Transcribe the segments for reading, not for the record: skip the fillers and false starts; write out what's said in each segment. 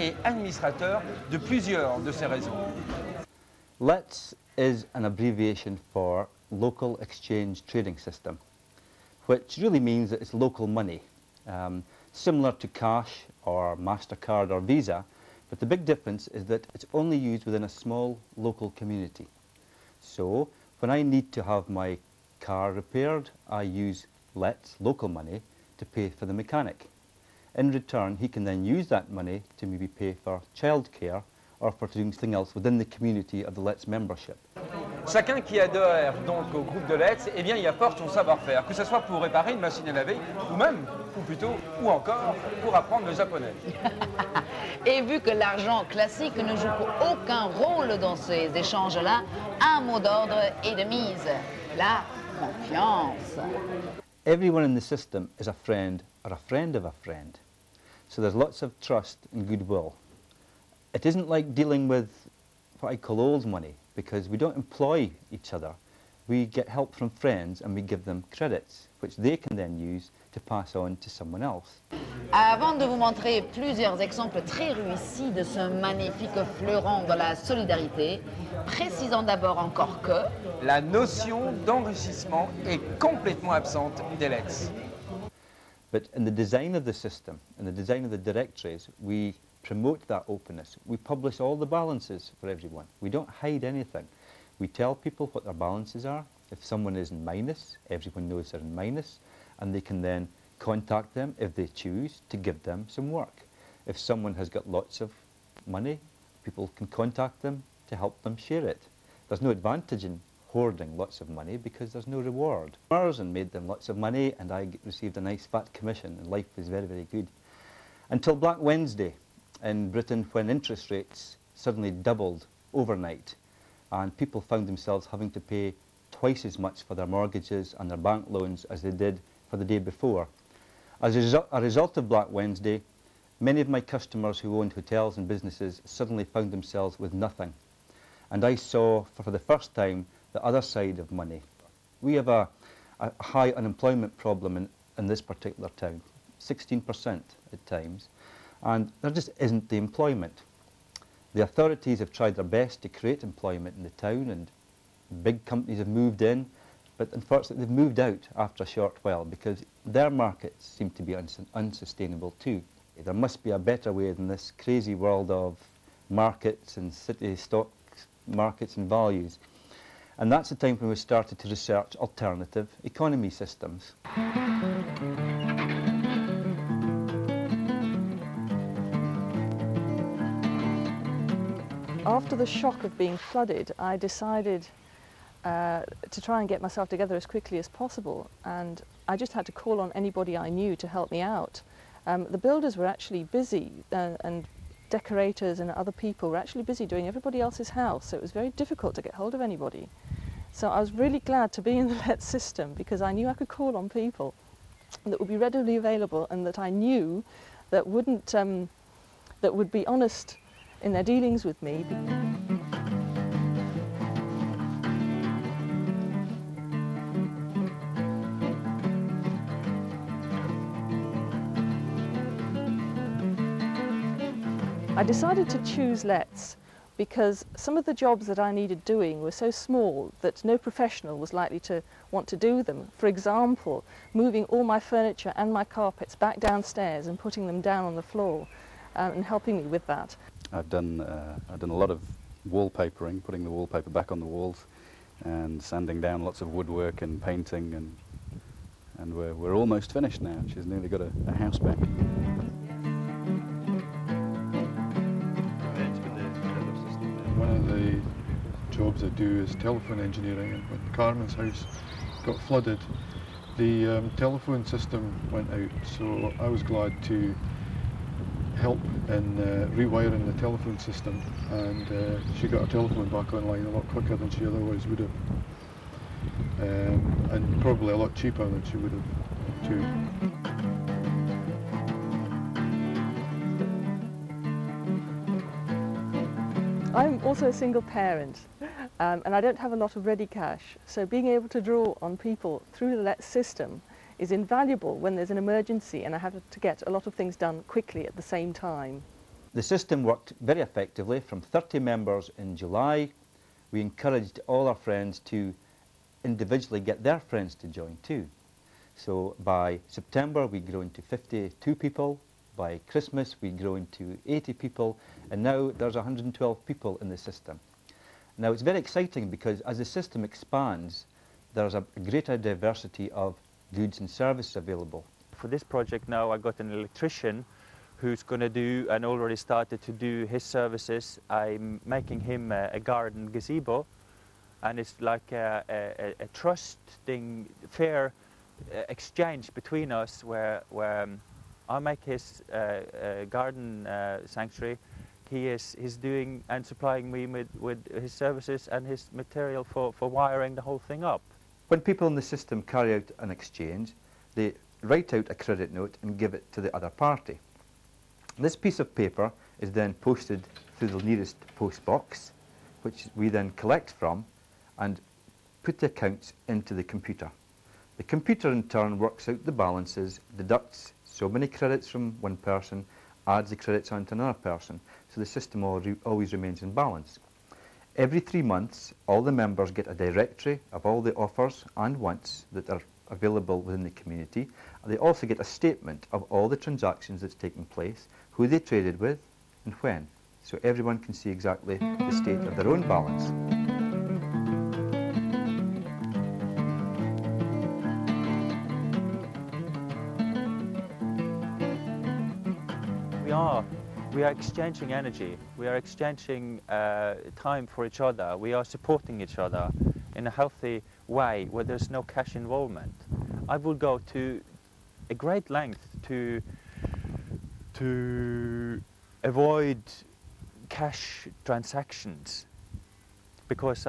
et administrateur de plusieurs de ces réseaux. LETS is an abbreviation for Local Exchange Trading System, which really means that it's local money, similar to cash or MasterCard or Visa, but the big difference is that it's only used within a small local community. So when I need to have my car repaired, I use LETS, local money, to pay for the mechanic. In return, he can then use that money to maybe pay for childcare or for doing something else within the community of the LETS membership. Chacun qui adhère donc au groupe de LETS, eh bien, y apporte son savoir-faire, que ce soit pour réparer une machine à laver, ou même, ou plutôt, ou encore, pour apprendre le japonais. Et vu que l'argent classique ne joue aucun rôle dans ces échanges-là, un mot d'ordre est de mise, la confiance. Everyone in the system is a friend or a friend of a friend. So there's lots of trust and goodwill. It isn't like dealing with what I call old money, because we don't employ each other. We get help from friends and we give them credits, which they can then use to pass on to someone else. Avant de vous montrer plusieurs exemples très réussis de ce magnifique fleuron de la solidarité, précisons d'abord encore que la notion d'enrichissement est complètement absente des LETS. But in the design of the system, in the design of the directories, we promote that openness. We publish all the balances for everyone. We don't hide anything. We tell people what their balances are. If someone is in minus, everyone knows they're in minus, and they can then contact them if they choose to give them some work. If someone has got lots of money, people can contact them to help them share it. There's no advantage in hoarding lots of money because there's no reward. And made them lots of money, and I received a nice fat commission, and life was very, very good. Until Black Wednesday in Britain, when interest rates suddenly doubled overnight, and people found themselves having to pay twice as much for their mortgages and their bank loans as they did for the day before. As a result of Black Wednesday, many of my customers who owned hotels and businesses suddenly found themselves with nothing. And I saw, for the first time, the other side of money. We have a high unemployment problem in this particular town, 16% at times, and there just isn't the employment. The authorities have tried their best to create employment in the town, and big companies have moved in, but unfortunately they've moved out after a short while because their markets seem to be unsustainable too. There must be a better way than this crazy world of markets and city stock markets and values. And that's the time when we started to research alternative economy systems. After the shock of being flooded, I decided to try and get myself together as quickly as possible, and I just had to call on anybody I knew to help me out. The builders were actually busy, and decorators and other people were actually busy doing everybody else's house, so it was very difficult to get hold of anybody. So I was really glad to be in the LETS system because I knew I could call on people that would be readily available and that I knew that that would be honest in their dealings with me. I decided to choose LETS because some of the jobs that I needed doing were so small that no professional was likely to want to do them. For example, moving all my furniture and my carpets back downstairs and putting them down on the floor and helping me with that. I've done a lot of wallpapering, putting the wallpaper back on the walls and sanding down lots of woodwork and painting, and we're almost finished now. She's nearly got a house back. One of the jobs I do is telephone engineering, and when Carmen's house got flooded, the telephone system went out, so I was glad to help in rewiring the telephone system, and she got her telephone back online a lot quicker than she otherwise would have, and probably a lot cheaper than she would have too. I'm also a single parent, and I don't have a lot of ready cash, so being able to draw on people through the LETS system is invaluable when there's an emergency and I have to get a lot of things done quickly at the same time. The system worked very effectively. From 30 members in July, we encouraged all our friends to individually get their friends to join too. So by September we'd grown to 52 people, by Christmas we'd grown to 80 people, and now there's 112 people in the system. Now it's very exciting because as the system expands, there's a greater diversity of goods and services available. For this project now I got an electrician who's going to do and already started to do his services. I'm making him a garden gazebo, and it's like a trusting, fair exchange between us where I make his garden sanctuary. He's doing and supplying me with his services and his material for wiring the whole thing up. When people in the system carry out an exchange, they write out a credit note and give it to the other party. This piece of paper is then posted through the nearest post box, which we then collect from and put the accounts into the computer. The computer in turn works out the balances, deducts so many credits from one person, adds the credits onto another person, so the system always remains in balance. Every 3 months, all the members get a directory of all the offers and wants that are available within the community. They also get a statement of all the transactions that's taken place, who they traded with and when, so everyone can see exactly the state of their own balance. We are exchanging energy, we are exchanging time for each other, we are supporting each other in a healthy way where there's no cash involvement. I will go to a great length to avoid cash transactions, because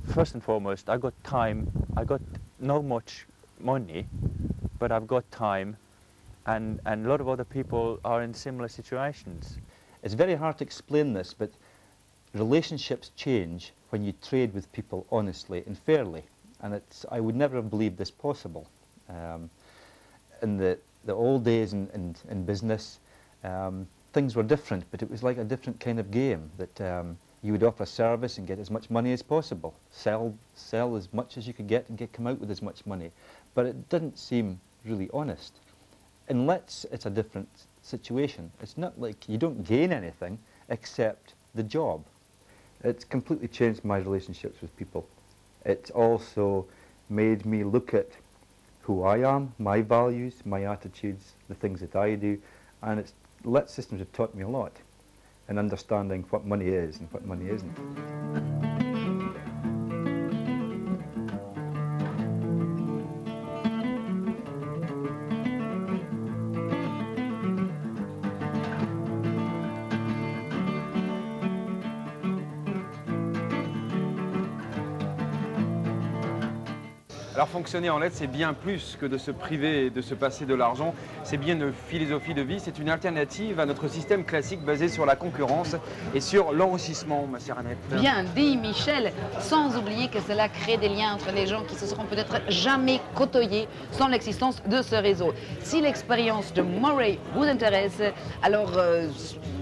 first and foremost, I got time, I got not much money, but I've got time. And a lot of other people are in similar situations. It's very hard to explain this, but relationships change when you trade with people honestly and fairly. And I would never have believed this possible. In the old days in business, things were different, but it was like a different kind of game, that you would offer a service and get as much money as possible. Sell as much as you could get and come out with as much money. But it didn't seem really honest. Unless it's a different situation. It's not like you don't gain anything except the job. It's completely changed my relationships with people. It's also made me look at who I am, my values, my attitudes, the things that I do, and let systems have taught me a lot in understanding what money is and what money isn't. Alors fonctionner en lettres, c'est bien plus que de se priver et de se passer de l'argent. C'est bien une philosophie de vie, c'est une alternative à notre système classique basé sur la concurrence et sur l'enrichissement, ma chère Annette. Bien dit, Michel, sans oublier que cela crée des liens entre les gens qui se seront peut-être jamais côtoyés sans l'existence de ce réseau. Si l'expérience de Moray vous intéresse, alors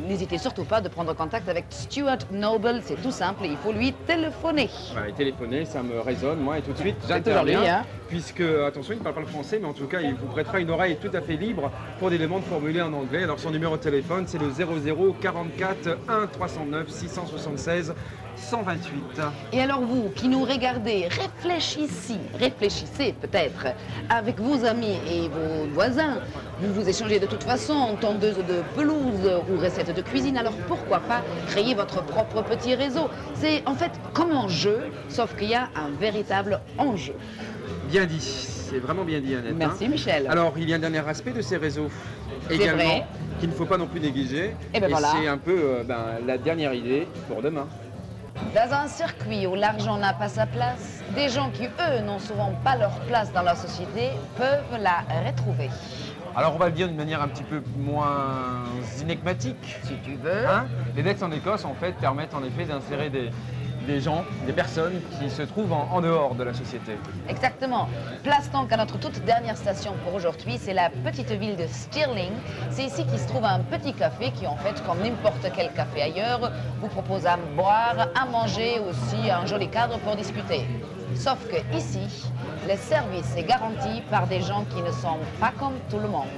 n'hésitez surtout pas de prendre contact avec Stuart Noble, c'est tout simple, il faut lui téléphoner. Voilà, et téléphoner, ça me résonne, moi, et tout de suite, j'interviens, hein. Puisque, attention, il ne parle pas le français, mais en tout cas, il vous prêtera une oreille tout à fait libre pour des demandes formulées en anglais. Alors, son numéro de téléphone, c'est le 00 44 1 309 676 128. Et alors vous, qui nous regardez, réfléchissez peut-être avec vos amis et vos voisins. Vous échangez de toute façon tondeuse de pelouse ou recettes de cuisine, alors pourquoi pas créer votre propre petit réseau? C'est en fait comme un jeu, sauf qu'il y a un véritable enjeu. Bien dit, c'est vraiment bien dit, Annette. Merci, Michel. Alors, il y a un dernier aspect de ces réseaux, également, vrai. qu'il ne faut pas non plus négliger. Et ben voilà. C'est un peu la dernière idée pour demain. Dans un circuit où l'argent n'a pas sa place, des gens qui, eux, n'ont souvent pas leur place dans la société peuvent la retrouver. Alors on va le dire d'une manière un petit peu moins énigmatique. Si tu veux. Hein, les dettes en Écosse, en fait, permettent en effet d'insérer des gens, des personnes qui se trouvent en dehors de la société. Exactement. Place donc à notre toute dernière station pour aujourd'hui, c'est la petite ville de Stirling. C'est ici qu'il se trouve un petit café qui, en fait, comme n'importe quel café ailleurs, vous propose à boire, à manger, aussi un joli cadre pour discuter. Sauf que ici, le service est garanti par des gens qui ne sont pas comme tout le monde.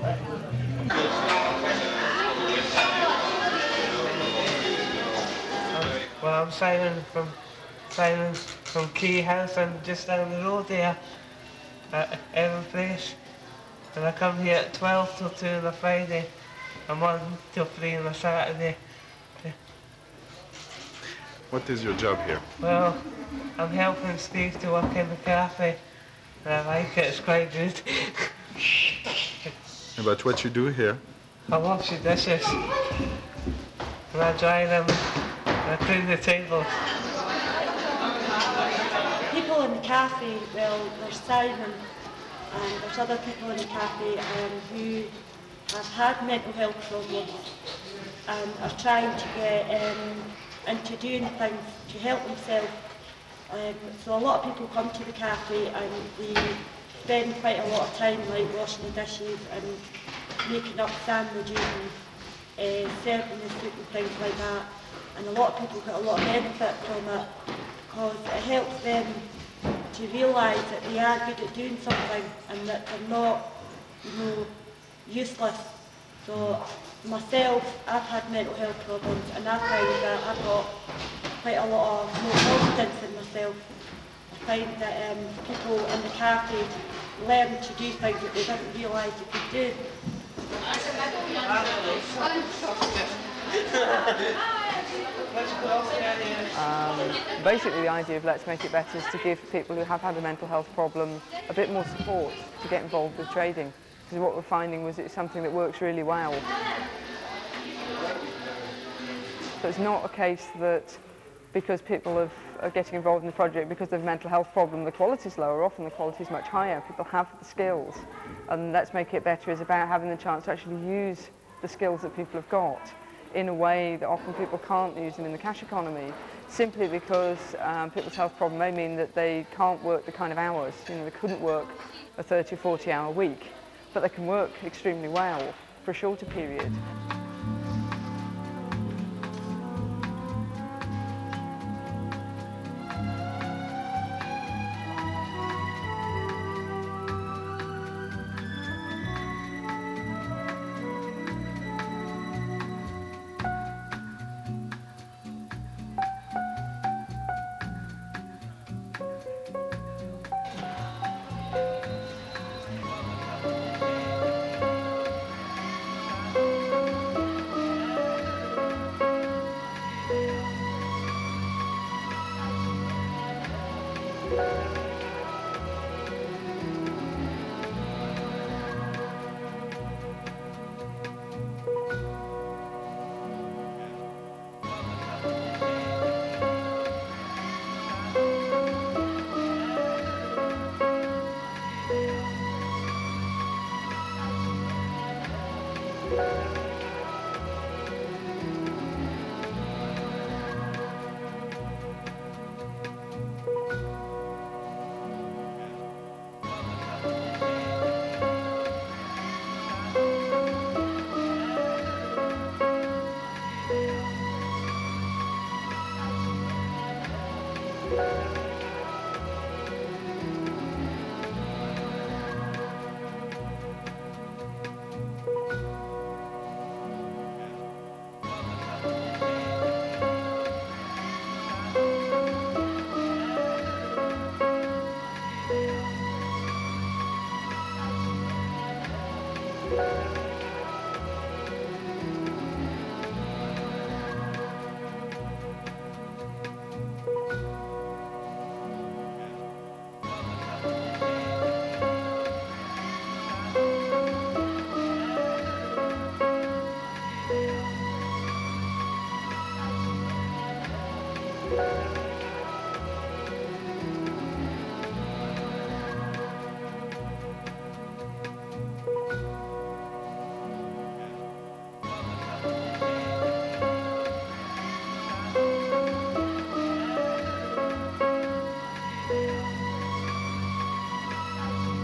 Well, I'm Simon from Key House. I'm just down the road there at Evan Place, and I come here at 12 till 2 on a Friday, and 1 till 3 on a Saturday. What is your job here? Well, I'm helping Steve to work in the cafe, and I like it. It's quite good. About what you do here? I wash the dishes, and I dry them, and I clean the tables. People in the cafe, well, there's Simon and there's other people in the cafe who have had mental health problems and are trying to get into doing things to help themselves. So a lot of people come to the cafe and they spend quite a lot of time like washing the dishes and making up sandwiches and serving the soup and things like that. And a lot of people get a lot of benefit from it because it helps them to realise that they are good at doing something and that they're not, useless. So myself, I've had mental health problems and I find that I've got quite a lot of more confidence in myself. I find that people in the cafe learn to do things that they didn't realise they could do. Basically the idea of Let's Make It Better is to give people who have had a mental health problem a bit more support to get involved with trading. Because what we're finding was it's something that works really well. So it's not a case that because people are getting involved in the project because of a mental health problem, the quality is lower. Often the quality is much higher. People have the skills. And Let's Make It Better is about having the chance to actually use the skills that people have got in a way that often people can't use them in the cash economy, simply because people's health problem may mean that they can't work the kind of hours. They couldn't work a 30 or 40 hour week, but they can work extremely well for a shorter period.